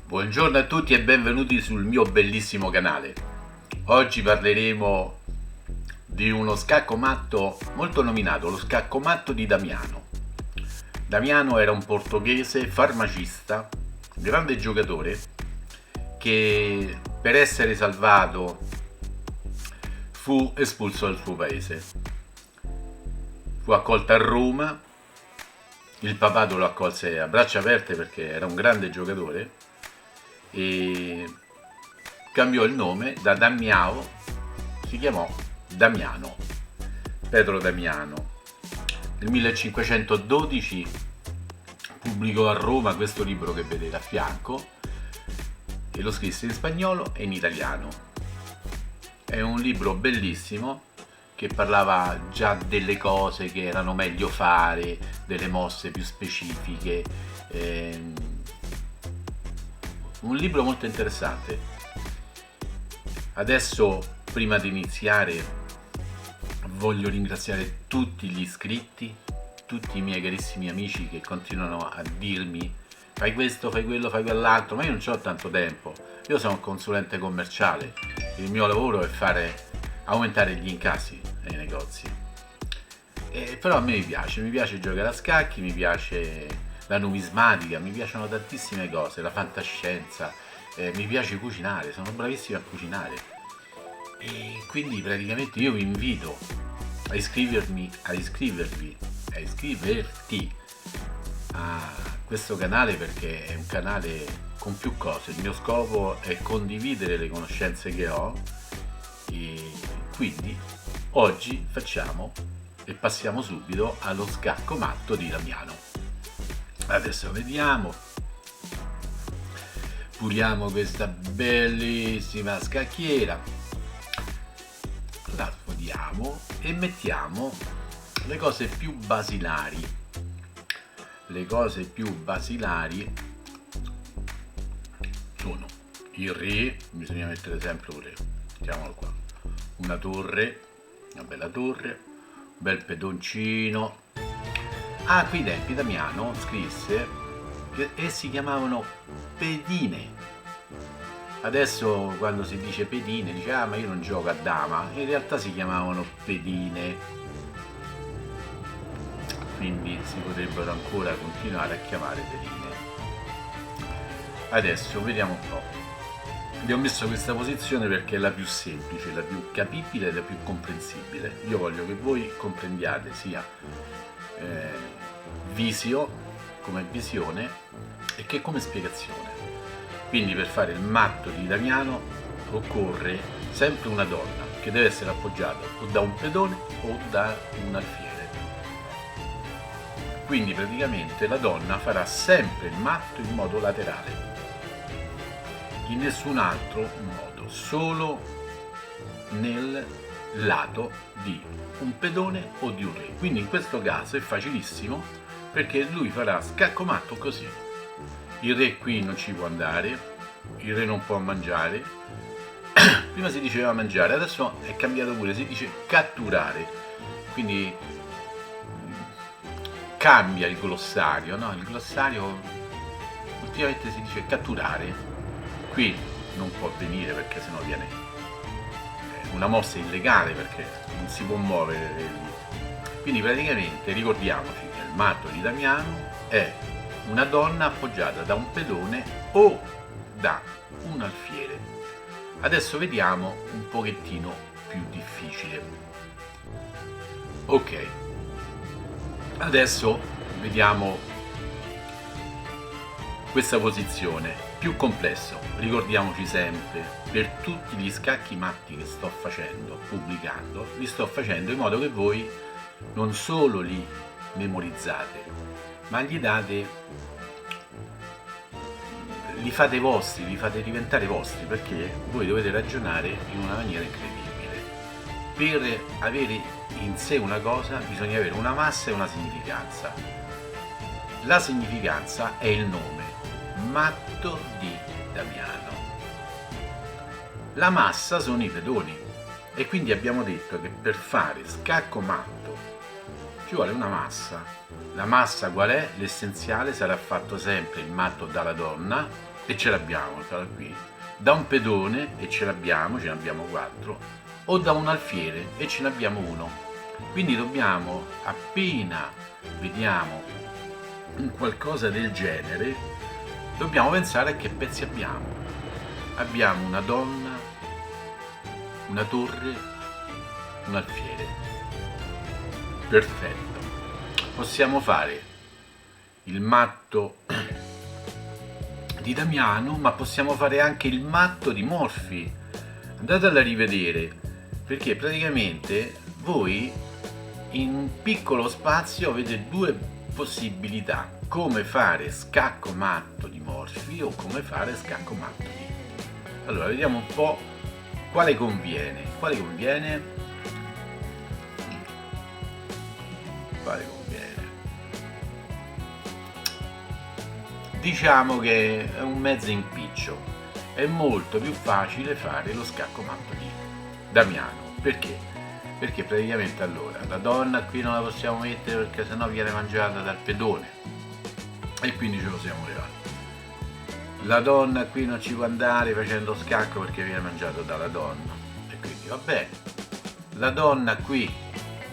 Buongiorno a tutti e benvenuti sul mio bellissimo canale. Oggi parleremo di uno scaccomatto molto nominato, lo scaccomatto di Damiano. Damiano era un portoghese farmacista, grande giocatore, che per essere salvato fu espulso dal suo paese. Fu accolto a Roma, il papato lo accolse a braccia aperte perché era un grande giocatore e cambiò il nome da Damiao, si chiamò Damiano, Pedro Damiano. Nel 1512 pubblicò a Roma questo libro che vedete a fianco e lo scrisse in spagnolo e in italiano. È un libro bellissimo che parlava già delle cose che erano meglio fare, delle mosse più specifiche. Un libro molto interessante. Adesso, prima di iniziare, voglio ringraziare tutti gli iscritti, tutti i miei carissimi amici che continuano a dirmi fai questo, fai quello, fai quell'altro, ma io non ho tanto tempo. Io sono un consulente commerciale, il mio lavoro è fare aumentare gli incassi nei negozi. Però a me mi piace giocare a scacchi, mi piace la numismatica, mi piacciono tantissime cose, la fantascienza, mi piace cucinare, sono bravissimo a cucinare. E quindi praticamente io vi invito a iscriverti a questo canale perché è un canale con più cose. Il mio scopo è condividere le conoscenze che ho e quindi oggi facciamo e passiamo subito allo scaccomatto di Damiano. Adesso vediamo, puliamo questa bellissima scacchiera, la sfodiamo e mettiamo le cose più basilari. Le cose più basilari sono il re, bisogna mettere sempre un re, mettiamolo qua, una torre, una bella torre, un bel pedoncino. Qui tempi Damiano scrisse che si chiamavano pedine. Adesso quando si dice pedine dice ma io non gioco a dama, in realtà si chiamavano pedine, quindi si potrebbero ancora continuare a chiamare pedine. Adesso vediamo un po'. Vi ho messo questa posizione perché è la più semplice, la più capibile e la più comprensibile. Io voglio che voi comprendiate sia visio come visione e che come spiegazione. Quindi per fare il matto di Damiano occorre sempre una donna che deve essere appoggiata o da un pedone o da un alfiere. Quindi praticamente la donna farà sempre il matto in modo laterale, in nessun altro modo, solo nel lato di un pedone o di un re. Quindi in questo caso è facilissimo perché lui farà scaccomatto così. Il re qui non ci può andare, il re non può mangiare. Prima si diceva mangiare, adesso è cambiato pure, si dice catturare. Quindi cambia il glossario, no? Il glossario ultimamente si dice catturare. Qui non può avvenire perché sennò viene una mossa illegale perché non si può muovere lì. Quindi praticamente ricordiamoci che il matto di Damiano è una donna appoggiata da un pedone o da un alfiere. Adesso vediamo un pochettino più difficile. Ok, adesso vediamo questa posizione più complesso. Ricordiamoci sempre, per tutti gli scacchi matti che sto facendo, pubblicando, li sto facendo in modo che voi non solo li memorizzate, ma li fate vostri, li fate diventare vostri, perché voi dovete ragionare in una maniera incredibile. Per avere in sé una cosa bisogna avere una massa e una significanza. La significanza è il nome, matto di Damiano. La massa sono i pedoni e quindi abbiamo detto che per fare scacco matto ci vuole una massa. La massa qual è? L'essenziale sarà fatto sempre il matto dalla donna e ce l'abbiamo, stata qui, da un pedone e ce ne abbiamo 4, o da un alfiere e ce ne abbiamo 1. Quindi dobbiamo, appena vediamo un qualcosa del genere, dobbiamo pensare a che pezzi abbiamo. Abbiamo una donna, una torre, un alfiere. Perfetto. Possiamo fare il matto di Damiano, ma possiamo fare anche il matto di Morphy. Andatela a rivedere, perché praticamente voi in un piccolo spazio avete 2 possibilità: come fare scacco matto di Morphy o come fare scacco matto di... Allora vediamo un po' quale conviene. Quale conviene? Diciamo che è un mezzo impiccio, è molto più facile fare lo scacco matto di Damiano. Perché? Perché praticamente allora la donna qui non la possiamo mettere perché sennò viene mangiata dal pedone e quindi ce lo siamo levati. La donna qui non ci può andare facendo scacco perché viene mangiato dalla donna e quindi va bene. La donna qui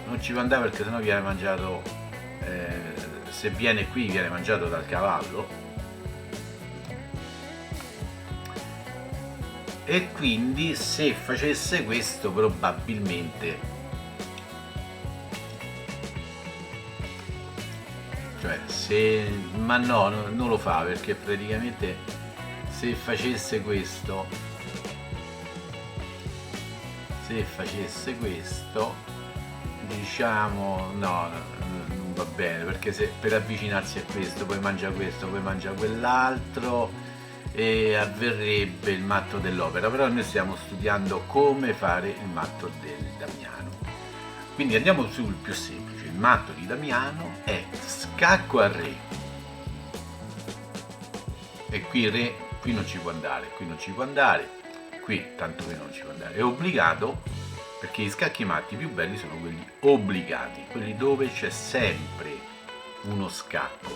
non ci può andare perché sennò viene mangiato, se viene qui viene mangiato dal cavallo. E quindi se facesse questo probabilmente, cioè se, ma no, non lo fa, perché praticamente se facesse questo diciamo no, non va bene, perché se per avvicinarsi a questo poi mangia questo, poi mangia quell'altro e avverrebbe il matto dell'opera. Però noi stiamo studiando come fare il matto del Damiano, quindi andiamo sul più semplice. Il matto di Damiano è scacco a re, e qui re, qui non ci può andare, qui non ci può andare, qui tanto meno non ci può andare, è obbligato, perché gli scacchi matti più belli sono quelli obbligati, quelli dove c'è sempre uno scacco,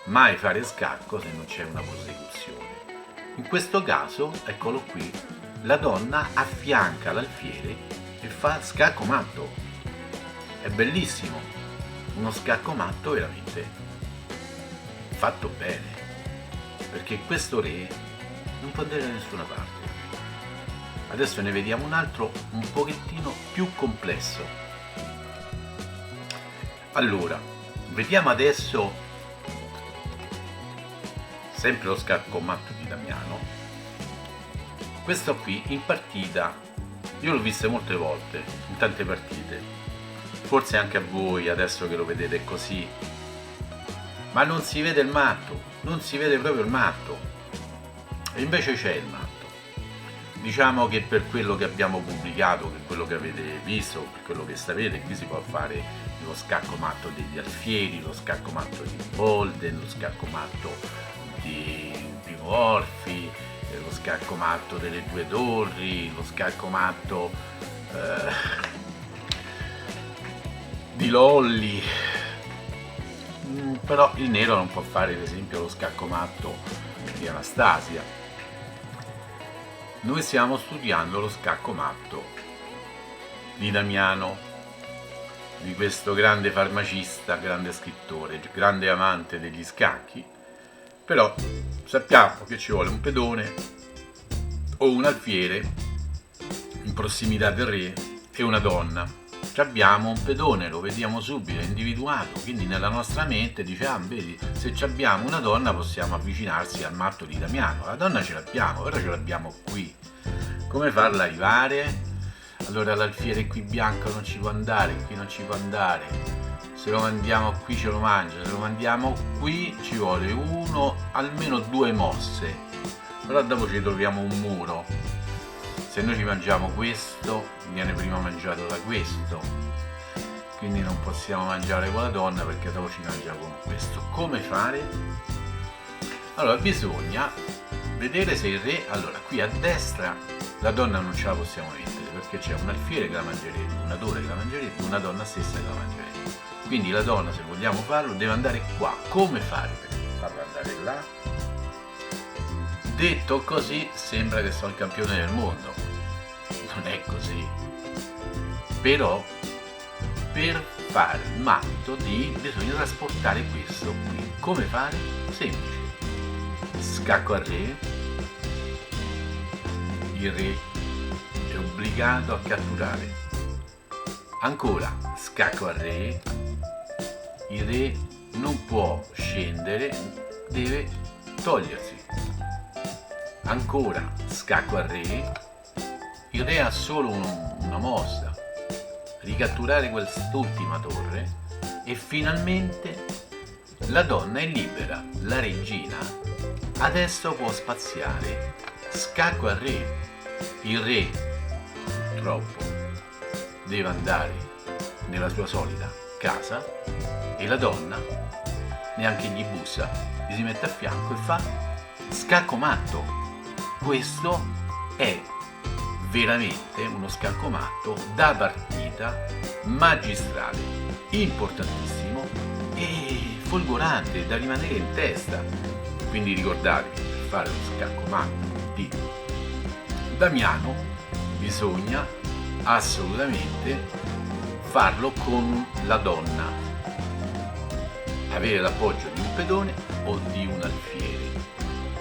mai fare scacco se non c'è una prosecuzione. In questo caso, eccolo qui, la donna affianca l'alfiere e fa scacco matto. È bellissimo, uno scacco matto veramente fatto bene, perché questo re non può andare da nessuna parte. Adesso ne vediamo un altro un pochettino più complesso. Allora, vediamo adesso sempre lo scacco matto di Damiano. Questo qui in partita io l'ho visto molte volte, in tante partite, forse anche a voi adesso che lo vedete così, ma non si vede il matto, non si vede proprio il matto, e invece c'è il matto. Diciamo che per quello che abbiamo pubblicato, per quello che avete visto, per quello che sapete, qui si può fare lo scacco matto degli alfieri, lo scacco matto di Bolden, lo scacco matto di Morphy, lo scacco matto delle 2 torri, lo scacco matto di Lolli, però il nero non può fare ad esempio lo scacco matto di Anastasia. Noi stiamo studiando lo scacco matto di Damiano, di questo grande farmacista, grande scrittore, grande amante degli scacchi. Però sappiamo che ci vuole un pedone o un alfiere in prossimità del re e una donna. Ci abbiamo un pedone, lo vediamo subito, è individuato, quindi nella nostra mente diciamo, vedi, se ci abbiamo una donna possiamo avvicinarsi al matto di Damiano. La donna ce l'abbiamo, però ce l'abbiamo qui. Come farla arrivare? Allora l'alfiere qui bianco non ci può andare, qui non ci può andare. Se lo mandiamo qui ce lo mangia, se lo mandiamo qui ci vuole almeno 2 mosse, però dopo ci troviamo un muro. Se noi ci mangiamo questo, viene prima mangiato da questo, quindi non possiamo mangiare con la donna perché dopo ci mangia con questo. Come fare? Allora bisogna vedere se il re, allora qui a destra la donna non ce la possiamo mettere perché c'è un alfiere che la mangerebbe, una torre che la mangerebbe, una donna stessa che la mangerebbe. Quindi la donna, se vogliamo farlo, deve andare qua. Come fare per farla andare là? Detto così sembra che sono il campione del mondo, non è così. Però per fare il matto D bisogna trasportare questo qui. Come fare? Semplice. Scacco a re, il re è obbligato a catturare. Ancora, scacco a re, il re non può scendere, deve togliersi. Ancora, scacco a re, il re ha solo una mossa, ricatturare quest'ultima torre e finalmente la donna è libera, la regina adesso può spaziare. Scacco al re, il re purtroppo deve andare nella sua solita casa e la donna neanche gli bussa, gli si mette a fianco e fa scacco matto. Questo è veramente uno scacco matto da partita magistrale, importantissimo e folgorante da rimanere in testa. Quindi ricordatevi, per fare lo scacco matto di Damiano bisogna assolutamente farlo con la donna, avere l'appoggio di un pedone o di un alfiere.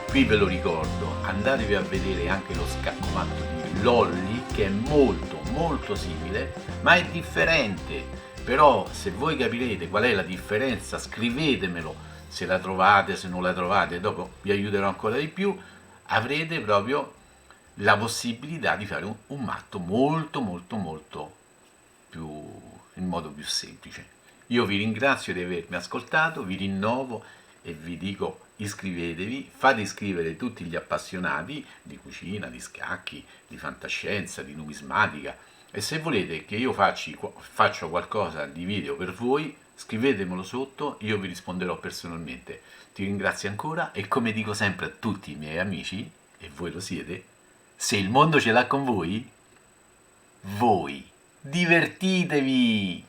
Qui ve lo ricordo, andatevi a vedere anche lo scacco matto di Lolli, che è molto simile, ma è differente. Però se voi capirete qual è la differenza, scrivetemelo, se la trovate, se non la trovate, dopo vi aiuterò ancora di più, avrete proprio la possibilità di fare un matto molto più, in modo più semplice. Io vi ringrazio di avermi ascoltato, vi rinnovo e vi dico iscrivetevi, fate iscrivere tutti gli appassionati di cucina, di scacchi, di fantascienza, di numismatica, e se volete che io faccia qualcosa di video per voi, scrivetemelo sotto, io vi risponderò personalmente. Ti ringrazio ancora e come dico sempre a tutti i miei amici, e voi lo siete, se il mondo ce l'ha con voi divertitevi!